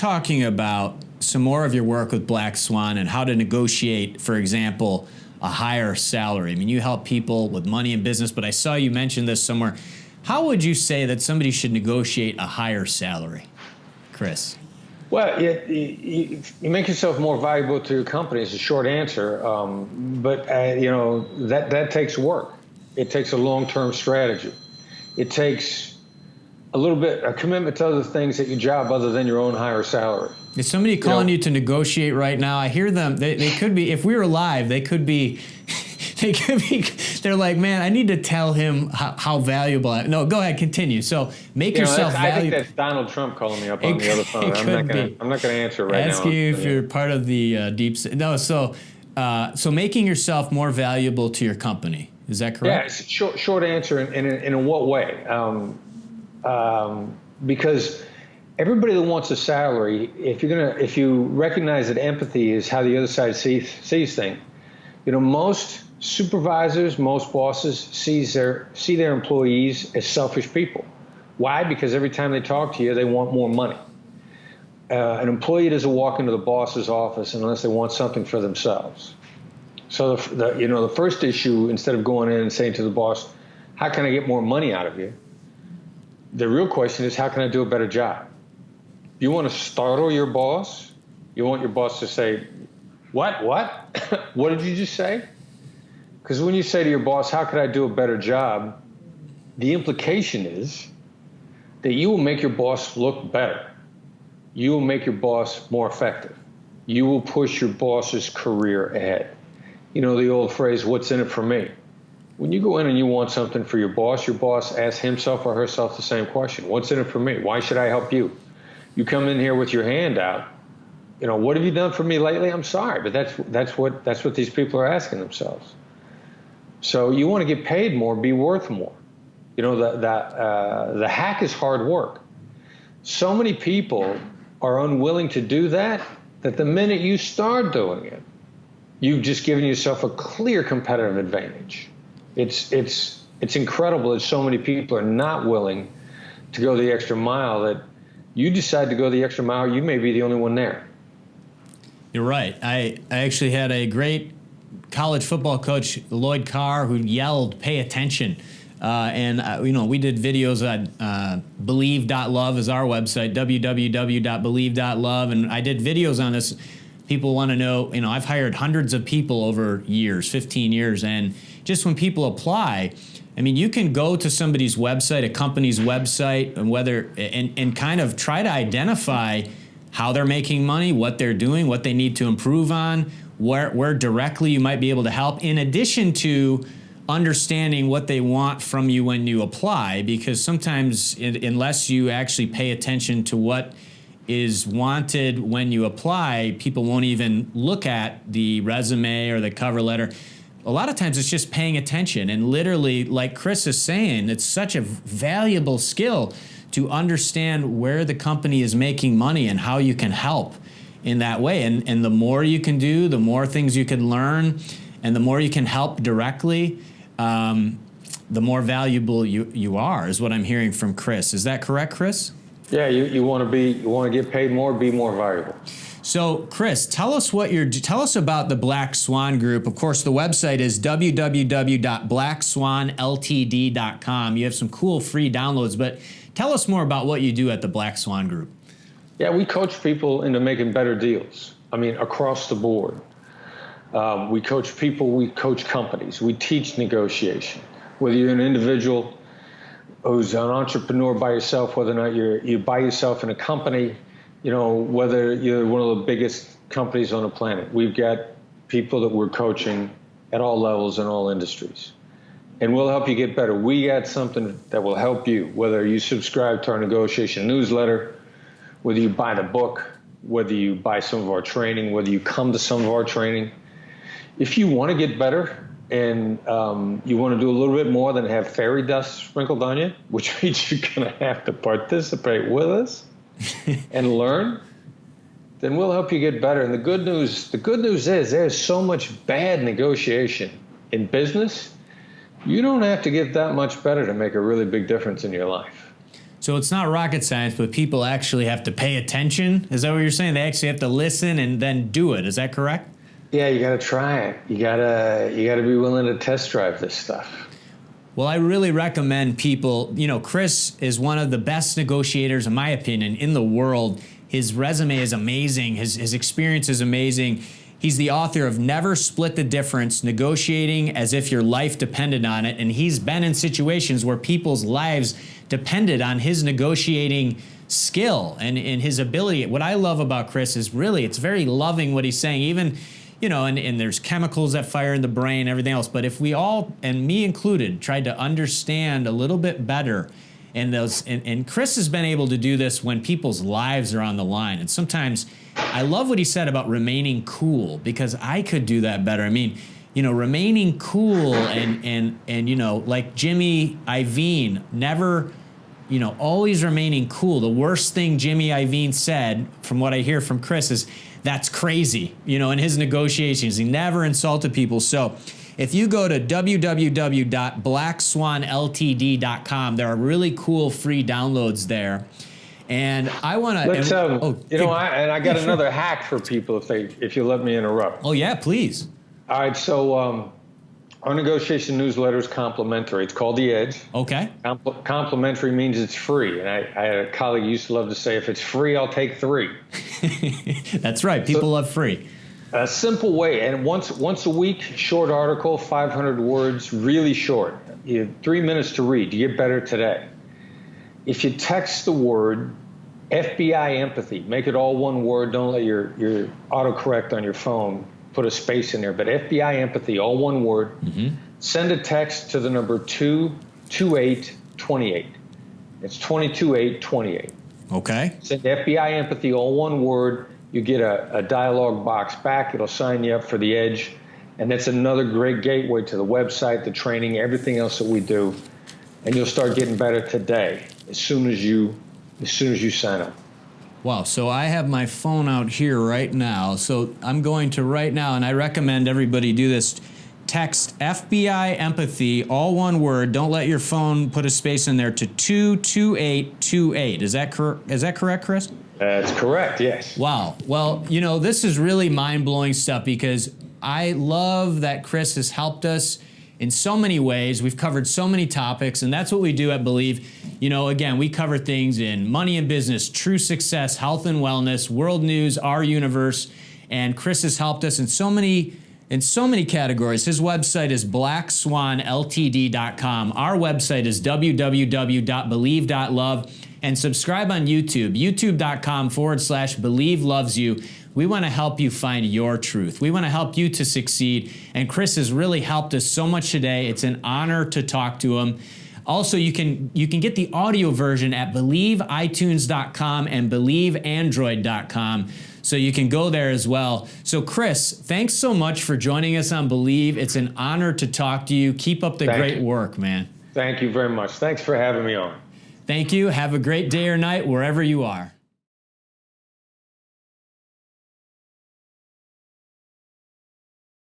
talking about some more of your work with Black Swan and how to negotiate, for example, a higher salary. I mean, you help people with money and business, but I saw you mention this somewhere. How would you say that somebody should negotiate a higher salary, Chris? Well, you make yourself more valuable to your company is a short answer, but that takes work. It takes a long-term strategy. It takes a commitment to other things at your job other than your own higher salary. Is somebody calling you to negotiate right now? I hear them. They could be, if we were live, they could be, they're like, man, I need to tell him how valuable I am. No, go ahead, continue. So make yourself valuable. I think that's Donald Trump calling me up on the other phone. I'm not going to answer right now. Ask you if you're part of the deep. No, so making yourself more valuable to your company. Is that correct? Yeah, it's a short answer. And in what way? Because everybody that wants a salary, if you recognize that empathy is how the other side sees things, most supervisors, most bosses see their employees as selfish people. Why? Because every time they talk to you, they want more money. An employee doesn't walk into the boss's office unless they want something for themselves. So the first issue, instead of going in and saying to the boss, "How can I get more money out of you?" the real question is, "How can I do a better job?" You want to startle your boss. You want your boss to say, "What? What did you just say?" Because when you say to your boss, "How could I do a better job?" the implication is that you will make your boss look better. You will make your boss more effective. You will push your boss's career ahead. The old phrase, "What's in it for me?" When you go in and you want something for your boss asks himself or herself the same question. What's in it for me? Why should I help you? You come in here with your hand out. What have you done for me lately? I'm sorry, but that's what these people are asking themselves. So you want to get paid more, be worth more. The hack is hard work. So many people are unwilling to do that the minute you start doing it, you've just given yourself a clear competitive advantage. It's incredible that so many people are not willing to go the extra mile. That you decide to go the extra mile, you may be the only one there. You're right. I actually had a great college football coach, Lloyd Carr, who yelled, "Pay attention." We did videos on believe.love is our website, www.believe.love. And I did videos on this. People want to know, I've hired hundreds of people over years, 15 years. And just when people apply, you can go to somebody's website, a company's website, and kind of try to identify how they're making money, what they're doing, what they need to improve on, where directly you might be able to help, in addition to understanding what they want from you when you apply, because sometimes unless you actually pay attention to what is wanted when you apply, people won't even look at the resume or the cover letter. A lot of times it's just paying attention, and literally, like Chris is saying, it's such a valuable skill to understand where the company is making money and how you can help in that way. And the more you can do, the more things you can learn, and the more you can help directly, the more valuable you are, is what I'm hearing from Chris. Is that correct, Chris? Yeah, you want to get paid more, be more valuable. So, Chris, tell us about the Black Swan Group. Of course, the website is www.blackswanltd.com. You have some cool free downloads, but tell us more about what you do at the Black Swan Group. Yeah, we coach people into making better deals. Across the board. We coach people, we coach companies, we teach negotiation. Whether you're an individual who's an entrepreneur by yourself, whether or not you're by yourself in a company, whether you're one of the biggest companies on the planet, we've got people that we're coaching at all levels in all industries. And we'll help you get better. We got something that will help you, whether you subscribe to our negotiation newsletter, whether you buy the book, whether you buy some of our training, whether you come to some of our training. If you want to get better and you want to do a little bit more than have fairy dust sprinkled on you, which means you're going to have to participate with us and learn, then we'll help you get better. And the good news is there's so much bad negotiation in business. You don't have to get that much better to make a really big difference in your life. So it's not rocket science, but people actually have to pay attention. Is that what you're saying? They actually have to listen and then do it. Is that correct? Yeah, you got to try it. You gotta be willing to test drive this stuff. Well, I really recommend people, Chris is one of the best negotiators, in my opinion, in the world. His resume is amazing. His experience is amazing. He's the author of Never Split the Difference, Negotiating as If Your Life Depended on It. And he's been in situations where people's lives depended on his negotiating skill and his ability. What I love about Chris is really, it's very loving what he's saying, even, and there's chemicals that fire in the brain, everything else. But if we all, and me included, tried to understand a little bit better, and Chris has been able to do this when people's lives are on the line. And sometimes I love what he said about remaining cool, because I could do that better. I mean, remaining cool and like Jimmy Iovine, never, always remaining cool. The worst thing Jimmy Iovine said, from what I hear from Chris, is that's crazy. In his negotiations, he never insulted people. So if you go to www.blackswanltd.com, there are really cool free downloads there. And I want to. I got another hack for people if you let me interrupt. Oh yeah, please. All right, so our negotiation newsletter is complimentary. It's called The Edge. Okay. Complimentary means it's free, and I had a colleague who used to love to say, "If it's free, I'll take 3." That's right. People love free. A simple way, and once a week, short article, 500 words, really short. You have 3 minutes to read. You get better today. If you text the word FBI empathy, make it all one word. Don't let your autocorrect on your phone put a space in there. But FBI empathy, all one word. Mm-hmm. Send a text to the number 22828. It's 22828. Okay. Send FBI empathy, all one word. You get a dialog box back. It'll sign you up for The Edge. And that's another great gateway to the website, the training, everything else that we do. And you'll start getting better today as soon as you sign up. Wow. So I have my phone out here right now. So I'm going to right now, and I recommend everybody do this. Text FBI empathy, all one word. Don't let your phone put a space in there, to 22828. Is that correct, Chris? That's correct, yes. Wow. Well, this is really mind-blowing stuff, because I love that Chris has helped us in so many ways. We've covered so many topics, and that's what we do at Believe. Again, we cover things in money and business, true success, health and wellness, world news, our universe, and Chris has helped us in so many categories. His website is blackswanltd.com. Our website is www.believe.love. And subscribe on YouTube, youtube.com/Believe Loves You. We want to help you find your truth. We want to help you to succeed. And Chris has really helped us so much today. It's an honor to talk to him. Also, you can get the audio version at believeitunes.com and believeandroid.com. So you can go there as well. So Chris, thanks so much for joining us on Believe. It's an honor to talk to you. Keep up the great work, man. Thank you very much. Thanks for having me on. Thank you. Have a great day or night wherever you are.